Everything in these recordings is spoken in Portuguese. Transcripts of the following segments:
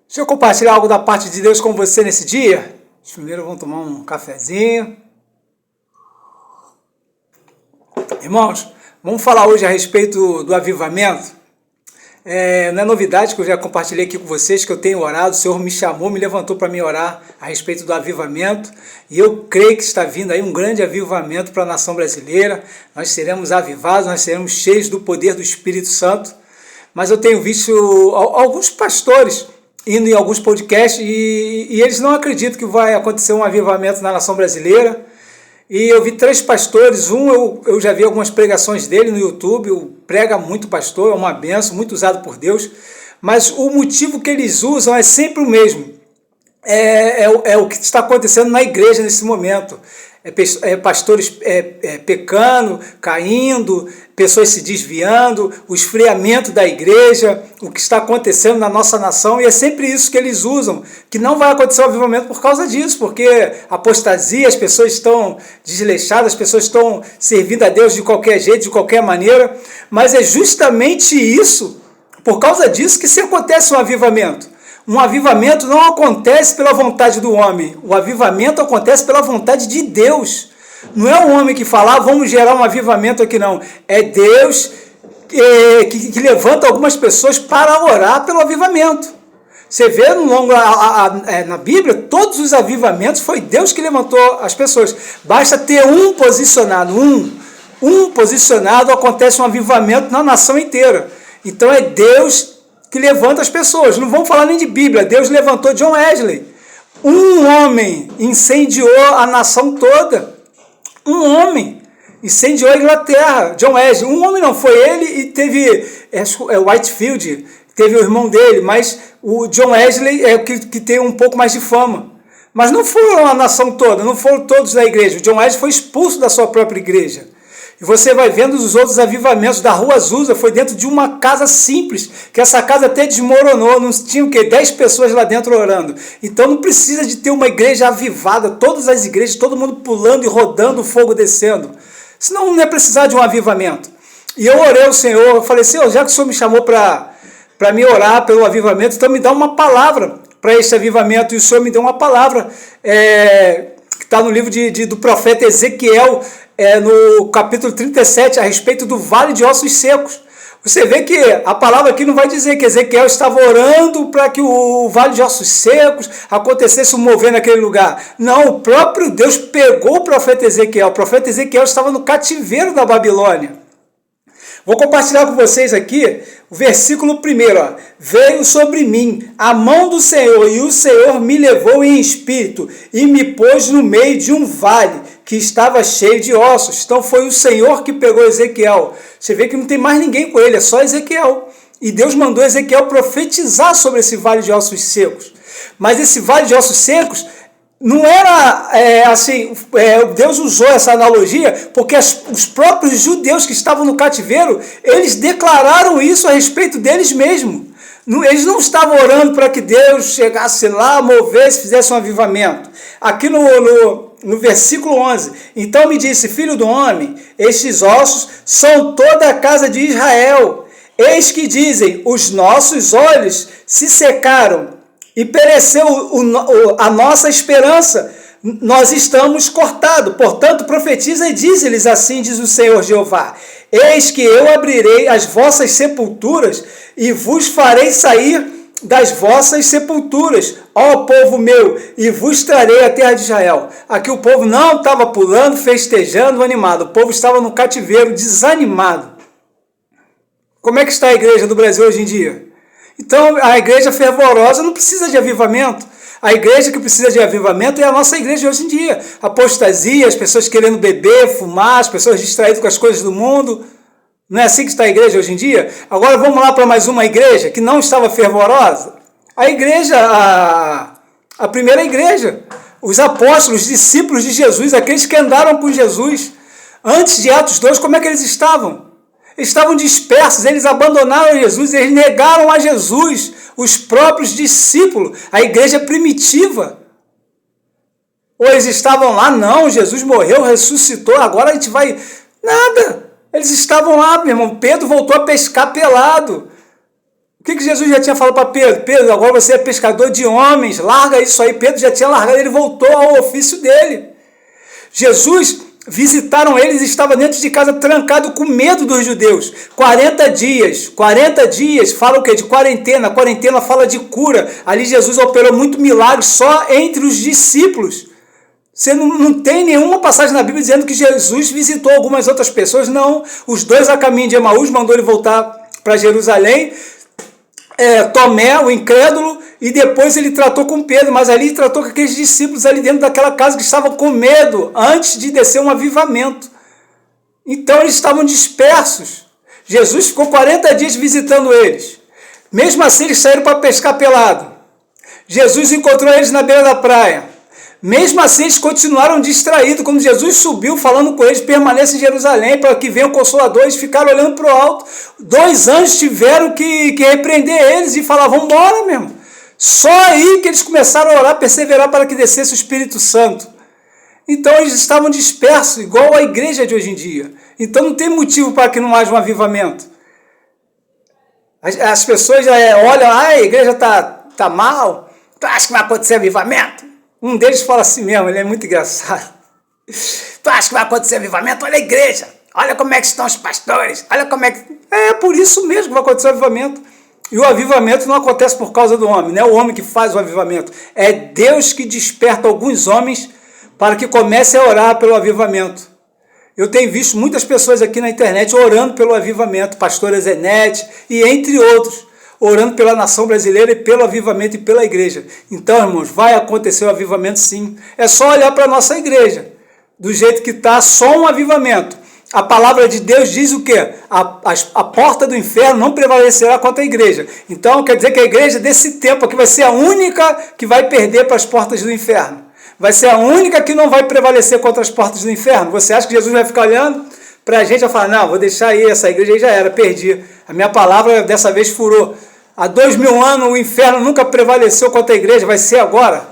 Deixa eu compartilhar algo da parte de Deus com você nesse dia. Primeiro vamos tomar um cafezinho. Irmãos, vamos falar hoje a respeito do avivamento. Não é novidade que eu já compartilhei aqui com vocês, que eu tenho orado, o Senhor me chamou, me levantou para me orar a respeito do avivamento, e eu creio que está vindo aí um grande avivamento para a nação brasileira. Nós seremos avivados, nós seremos cheios do poder do Espírito Santo, mas eu tenho visto alguns pastores indo em alguns podcasts e eles não acreditam que vai acontecer um avivamento na nação brasileira. E eu vi 3 pastores, eu já vi algumas pregações dele no YouTube, prega muito pastor, é uma benção, muito usado por Deus, mas o motivo que eles usam é sempre o mesmo, é o que está acontecendo na igreja nesse momento, pastores pecando, caindo, pessoas se desviando, o esfriamento da igreja, o que está acontecendo na nossa nação, e é sempre isso que eles usam, que não vai acontecer o avivamento por causa disso, porque apostasia, as pessoas estão desleixadas, as pessoas estão servindo a Deus de qualquer jeito, de qualquer maneira, mas é justamente isso, por causa disso que se acontece um avivamento. Um avivamento não acontece pela vontade do homem, o avivamento acontece pela vontade de Deus. Não é o homem que fala, vamos gerar um avivamento aqui, não. É Deus que levanta algumas pessoas para orar pelo avivamento. Você vê na Bíblia, todos os avivamentos foi Deus que levantou as pessoas. Basta ter um posicionado, um posicionado, acontece um avivamento na nação inteira. Então é Deus que levanta as pessoas. Não vamos falar nem de Bíblia. Deus levantou John Wesley. Um homem incendiou a nação toda. Um homem incendiou a Inglaterra. John Wesley. Um homem não foi ele, e teve Whitefield, teve o irmão dele, mas o John Wesley é o que tem um pouco mais de fama. Mas não foram a nação toda, não foram todos da igreja. O John Wesley foi expulso da sua própria igreja. E você vai vendo os outros avivamentos da Rua Azusa, foi dentro de uma casa simples, que essa casa até desmoronou, não tinha 10 pessoas lá dentro orando. Então não precisa de ter uma igreja avivada, todas as igrejas, todo mundo pulando e rodando, o fogo descendo. Senão não é precisar de um avivamento. E eu orei ao Senhor, eu falei, Senhor, já que o Senhor me chamou para me orar pelo avivamento, então me dá uma palavra para esse avivamento. E o Senhor me deu uma palavra, que está no livro do profeta Ezequiel, no capítulo 37, a respeito do vale de ossos secos. Você vê que a palavra aqui não vai dizer que Ezequiel estava orando para que o vale de ossos secos acontecesse um mover naquele lugar. Não, o próprio Deus pegou o profeta Ezequiel. O profeta Ezequiel estava no cativeiro da Babilônia. Vou compartilhar com vocês aqui o versículo 1. Veio sobre mim a mão do Senhor, e o Senhor me levou em espírito e me pôs no meio de um vale que estava cheio de ossos. Então foi o Senhor que pegou Ezequiel. Você vê que não tem mais ninguém com ele, é só Ezequiel. E Deus mandou Ezequiel profetizar sobre esse vale de ossos secos. Mas esse vale de ossos secos não era Deus usou essa analogia porque os próprios judeus que estavam no cativeiro, eles declararam isso a respeito deles mesmos. Eles não estavam orando para que Deus chegasse lá, movesse, fizesse um avivamento. Aqui no versículo 11, então me disse, filho do homem, estes ossos são toda a casa de Israel. Eis que dizem, os nossos olhos se secaram, e pereceu a nossa esperança, nós estamos cortados. Portanto, profetiza e diz-lhes assim, diz o Senhor Jeová, eis que eu abrirei as vossas sepulturas e vos farei sair das vossas sepulturas, ó povo meu, e vos trarei a terra de Israel. Aqui o povo não estava pulando, festejando, animado, o povo estava no cativeiro, desanimado. Como é que está a igreja do Brasil hoje em dia? Então, a igreja fervorosa não precisa de avivamento. A igreja que precisa de avivamento é a nossa igreja hoje em dia. Apostasia, as pessoas querendo beber, fumar, as pessoas distraídas com as coisas do mundo. Não é assim que está a igreja hoje em dia? Agora vamos lá para mais uma igreja que não estava fervorosa. A igreja, a primeira igreja. Os apóstolos, os discípulos de Jesus, aqueles que andaram com Jesus. Antes de Atos 2, como é que eles estavam? Estavam dispersos, eles abandonaram Jesus, eles negaram a Jesus, os próprios discípulos, a igreja primitiva. Ou eles estavam lá, não, Jesus morreu, ressuscitou, agora a gente vai... Nada, eles estavam lá, meu irmão. Pedro voltou a pescar pelado. O que Jesus já tinha falado para Pedro? Pedro, agora você é pescador de homens, larga isso aí. Pedro já tinha largado, ele voltou ao ofício dele. Jesus, visitaram eles e estava dentro de casa trancado com medo dos judeus. 40 dias, fala o quê? De quarentena. Quarentena fala de cura. Ali Jesus operou muito milagre só entre os discípulos. Você não tem nenhuma passagem na Bíblia dizendo que Jesus visitou algumas outras pessoas, não. Os dois a caminho de Emaús mandou ele voltar para Jerusalém. Tomé, o incrédulo, e depois ele tratou com Pedro, mas ali ele tratou com aqueles discípulos ali dentro daquela casa que estavam com medo, antes de descer um avivamento. Então eles estavam dispersos. Jesus ficou 40 dias visitando eles. Mesmo assim eles saíram para pescar pelado. Jesus encontrou eles na beira da praia. Mesmo assim, eles continuaram distraídos. Quando Jesus subiu falando com eles, permaneça em Jerusalém para que venha o Consolador. Eles ficaram olhando para o alto. 2 anjos tiveram que repreender eles e falar, vamos embora mesmo. Só aí que eles começaram a orar, perseverar para que descesse o Espírito Santo. Então eles estavam dispersos, igual a igreja de hoje em dia. Então não tem motivo para que não haja um avivamento. As pessoas olham, a igreja está mal, tu acha que vai acontecer avivamento? Um deles fala assim mesmo, ele é muito engraçado. Tu acha que vai acontecer avivamento? Olha a igreja, olha como é que estão os pastores, olha como é que... É por isso mesmo que vai acontecer o avivamento. E o avivamento não acontece por causa do homem, não é o homem que faz o avivamento. É Deus que desperta alguns homens para que comecem a orar pelo avivamento. Eu tenho visto muitas pessoas aqui na internet orando pelo avivamento, pastora Zenete e entre outros, orando pela nação brasileira e pelo avivamento e pela igreja. Então, irmãos, vai acontecer o avivamento sim. É só olhar para a nossa igreja, do jeito que está, só um avivamento. A palavra de Deus diz o quê? A porta do inferno não prevalecerá contra a igreja. Então, quer dizer que a igreja desse tempo aqui vai ser a única que vai perder para as portas do inferno. Vai ser a única que não vai prevalecer contra as portas do inferno. Você acha que Jesus vai ficar olhando para a gente e vai falar, não, vou deixar aí, essa igreja aí já era, perdi. A minha palavra dessa vez furou. Há 2000 anos o inferno nunca prevaleceu contra a igreja, vai ser agora?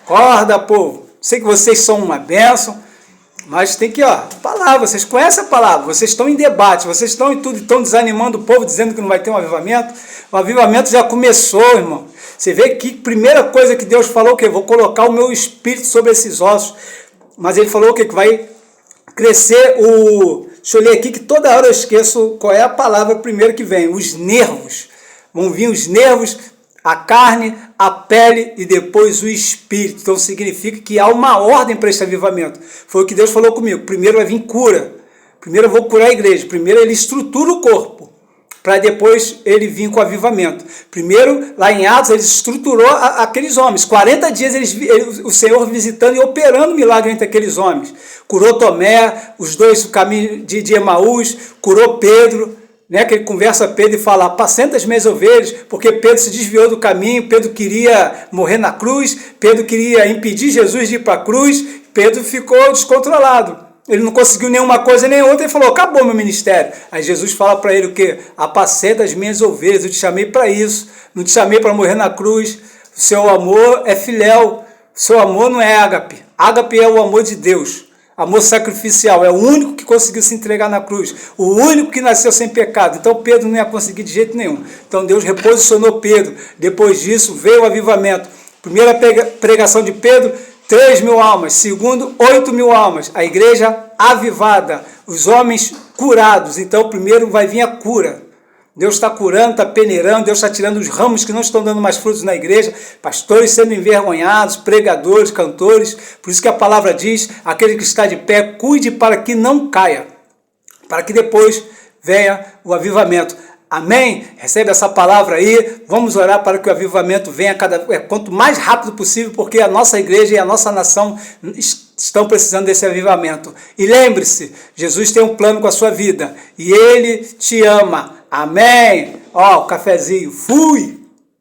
Acorda, povo. Sei que vocês são uma bênção, mas tem que, palavra, vocês conhecem a palavra, vocês estão em debate, vocês estão em tudo, estão desanimando o povo, dizendo que não vai ter um avivamento. O avivamento já começou, irmão. Você vê que primeira coisa que Deus falou, que vou colocar o meu espírito sobre esses ossos, mas ele falou que vai crescer deixa eu ler aqui que toda hora eu esqueço qual é a palavra primeiro que vem, os nervos. Vão vir os nervos, a carne, a pele e depois o espírito. Então significa que há uma ordem para esse avivamento. Foi o que Deus falou comigo. Primeiro vai vir cura. Primeiro eu vou curar a igreja. Primeiro ele estrutura o corpo, para depois ele vir com o avivamento. Primeiro, lá em Atos, ele estruturou aqueles homens. 40 dias o Senhor visitando e operando milagre entre aqueles homens. Curou Tomé, os dois do caminho de Emaús, curou Pedro, que ele conversa Pedro e fala, apacenta as minhas ovelhas, porque Pedro se desviou do caminho, Pedro queria morrer na cruz, Pedro queria impedir Jesus de ir para a cruz, Pedro ficou descontrolado. Ele não conseguiu nenhuma coisa nem outra e falou, acabou meu ministério. Aí Jesus fala para ele o quê? Apacenta as minhas ovelhas, eu te chamei para isso, não te chamei para morrer na cruz, o seu amor é filéu, o seu amor não é ágape, ágape é o amor de Deus. Amor sacrificial, é o único que conseguiu se entregar na cruz, o único que nasceu sem pecado. Então Pedro não ia conseguir de jeito nenhum. Então Deus reposicionou Pedro. Depois disso veio o avivamento. Primeira pregação de Pedro, 3.000 almas. Segundo, 8.000 almas. A igreja avivada, os homens curados. Então primeiro vai vir a cura. Deus está curando, está peneirando, Deus está tirando os ramos que não estão dando mais frutos na igreja, pastores sendo envergonhados, pregadores, cantores. Por isso que a palavra diz, aquele que está de pé, cuide para que não caia, para que depois venha o avivamento. Amém? Recebe essa palavra aí, vamos orar para que o avivamento venha quanto mais rápido possível, porque a nossa igreja e a nossa nação estão precisando desse avivamento. E lembre-se, Jesus tem um plano com a sua vida, e Ele te ama. Amém? O cafezinho. Fui!